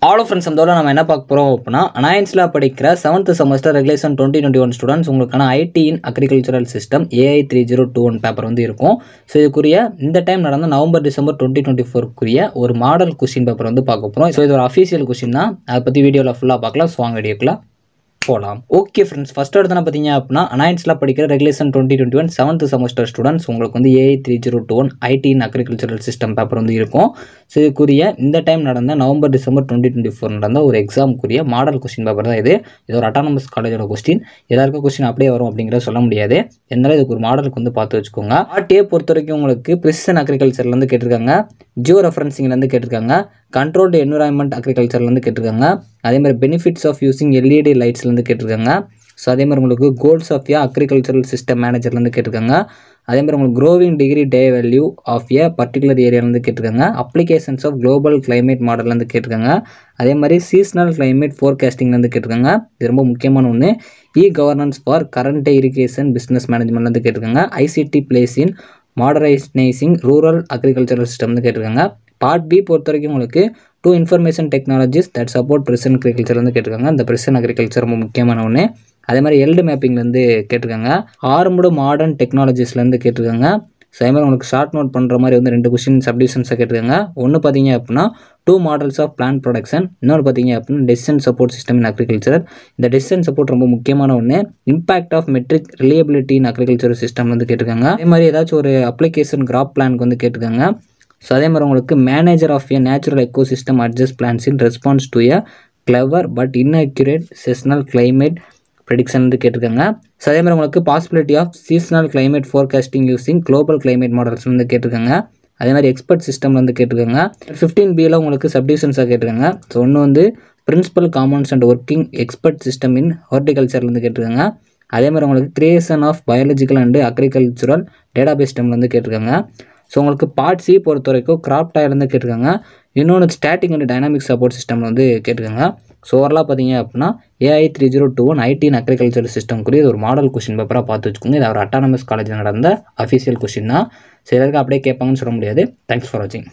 Hello friends, அந்த நம்ம என்ன பார்க்க போகிறோம் அப்படின்னா, அனாயன்ஸில் படிக்கிற 7th செமஸ்டர் ரெகுலேஷன் 2021 ஸ்டூடெண்ட்ஸ் உங்களுக்கான IT in agricultural system AI 3021 paper வந்து இருக்கும். ஸோ இதுக்குரிய இந்த டைம் நடந்த நவம்பர் டிசம்பர் 2024 ஒரு மாடல் கொஸ்டின் பேப்பர் வந்து பார்க்க போகிறோம். ஸோ இது ஒரு அஃபீஷியல் கொஸ்டின் தான், அதை பற்றி வீடியோவில் ஃபுல்லாக பார்க்கலாம். ஸோ வாங்க வீடியோக்குள்ள போகலாம். ஓகே ஃப்ரெண்ட்ஸ், ஃபர்ஸ்ட் எடுத்து பார்த்தீங்க அப்படின்னா, அனாயன்ஸில் படிக்கிற ரெகுலேஷன் 2021 7th செமஸ்டர் ஸ்டூடெண்ட்ஸ் உங்களுக்கு வந்து AI 3021 IT in agricultural system paper வந்து இருக்கும். ஸோ இதுக்குரிய இந்த டைம் நடந்த நவம்பர் டிசம்பர் 2024 நடந்த ஒரு எக்ஸாமுக்குரிய மாடல் கொஸ்டின் பேப்பர் தான் இது. இது ஒரு அட்டானமஸ் காலேஜோட கொஸ்டின். எல்லாருக்கும் கொஸ்டின் அப்படியே வரும் அப்படிங்கிறத சொல்ல முடியாது. இருந்தாலும் இதுக்கு ஒரு மாடலுக்கு வந்து பார்த்து வச்சுக்கோங்க. ஆர்டிஏ பொறுத்த வரைக்கும் உங்களுக்கு ப்ரிசிஷன் அக்ரிகல்ச்சர்லேருந்து கேட்டிருக்காங்க, ஜியோ ரெஃபரன்சிங்லேருந்து கேட்டிருக்காங்க, கண்ட்ரோல்டு என்விரான்மெண்ட் அக்ரிகல்ச்சர்லேருந்து கேட்டிருக்காங்க, அதே மாதிரி பெனிஃபிட்ஸ் ஆஃப் யூசிங் LED லைட்ஸ்லேருந்து கேட்டிருக்காங்க. ஸோ அதே மாதிரி உங்களுக்கு கோல்ஸ் ஆஃப் அக்ரிகல்ச்சரல் சிஸ்டம் மேனேஜர்லேருந்து கேட்டிருக்காங்க. அதே மாதிரி உங்களுக்கு growing degree day value of particular ஏரியாலேருந்து கேட்டிருக்காங்க. அப்ளிகேஷன்ஸ் ஆஃப் குளோபல் கிளைமேட் மாடல்லேருந்து கேட்டிருக்காங்க. அதே மாதிரி சீசனல் கிளைமேட் ஃபோர்காஸ்டிங்லேருந்து கேட்டிருக்காங்க. இது ரொம்ப முக்கியமான ஒன்று. Governance for current irrigation business மேனேஜ்மெண்ட்லேருந்து கேட்டிருக்காங்க. ICT plays in modernizing rural agricultural சிஸ்டம்னு கேட்டிருக்காங்க. பார்ட் பி பொறுத்த வரைக்கும் உங்களுக்கு 2 information technologies that support precision அக்ரிகல்ச்சர்லேருந்து கேட்டிருக்காங்க. இந்த ப்ரிசிஷன் அக்ரிகல்ச்சர் ரொம்ப முக்கியமான ஒன்று. அதே மாதிரி எல்டு மேப்பிங்லேருந்து கேட்டிருக்காங்க. ஆர்ம்டு மாடர்ன் டெக்னாலஜிஸ்லேருந்து கேட்டிருக்காங்க. ஸோ அதே மாதிரி உங்களுக்கு ஷார்ட் நோட் பண்ணுற மாதிரி வந்து 2 கொஸ்டின் சப்டிவிஷன்ஸாக கேட்டிருக்காங்க. ஒன்று பார்த்தீங்க அப்படின்னா 2 மாடல்ஸ் ஆஃப் பிளான்ட் ப்ரொடக்ஷன், இன்னொரு பார்த்தீங்க அப்படின்னா decision support system in agriculture. இந்த டெசிஷன் சப்போர்ட் ரொம்ப முக்கியமான ஒன்று. Impact of metric reliability in agriculture system வந்து கேட்டிருக்காங்க. அதே மாதிரி ஏதாச்சும் ஒரு அப்ளிகேஷன் கிராப் பிளானுக்கு வந்து கேட்டிருக்காங்க. ஸோ அதே மாதிரி உங்களுக்கு manager of natural ecosystem adjust plans in response to clever but inaccurate seasonal climate prediction வந்து கேட்டிருக்காங்க. ஸோ அதே மாதிரி உங்களுக்கு possibility of seasonal climate forecasting using global climate models வந்து கேட்டிருக்காங்க. அதே மாதிரி எக்ஸ்பர்ட் சிஸ்டம் வந்து கேட்டிருக்காங்க. 15Bயில் உங்களுக்கு சப்டிவிஷன்ஸாக கேட்டிருக்காங்க. ஸோ ஒன்று வந்து principal compounds and working expert system in ஹார்டிகல்ச்சர்லேருந்து கேட்டிருக்காங்க. அதே மாதிரி உங்களுக்கு creation of biological and agricultural database சிஸ்டம்ல வந்து கேட்டிருக்காங்க. ஸோ உங்களுக்கு பார்ட் சி பொறுத்த வரைக்கும் கிராப் டயர்லேருந்து கேட்டிருக்காங்க. இன்னொன்று static and dynamic support system வந்து கேட்டிருக்காங்க. ஸோ ஓவராலாக பார்த்தீங்க அப்படின்னா AI 3021 ஐடி இன் அக்ரிகல்ச்சர் சிஸ்டம்க்குரிய ஒரு மாடல் கொஸ்டின் பேப்பராக பார்த்து வச்சுக்கோங்க. இது ஒரு அட்டானமஸ் காலேஜில் நடந்த அஃபீஷியல் கொஸ்டின் தான். ஸோ எல்லாருக்கும் அப்படியே கேட்பாங்கன்னு சொல்ல முடியாது. தேங்க்ஸ் ஃபார் வாட்சிங்.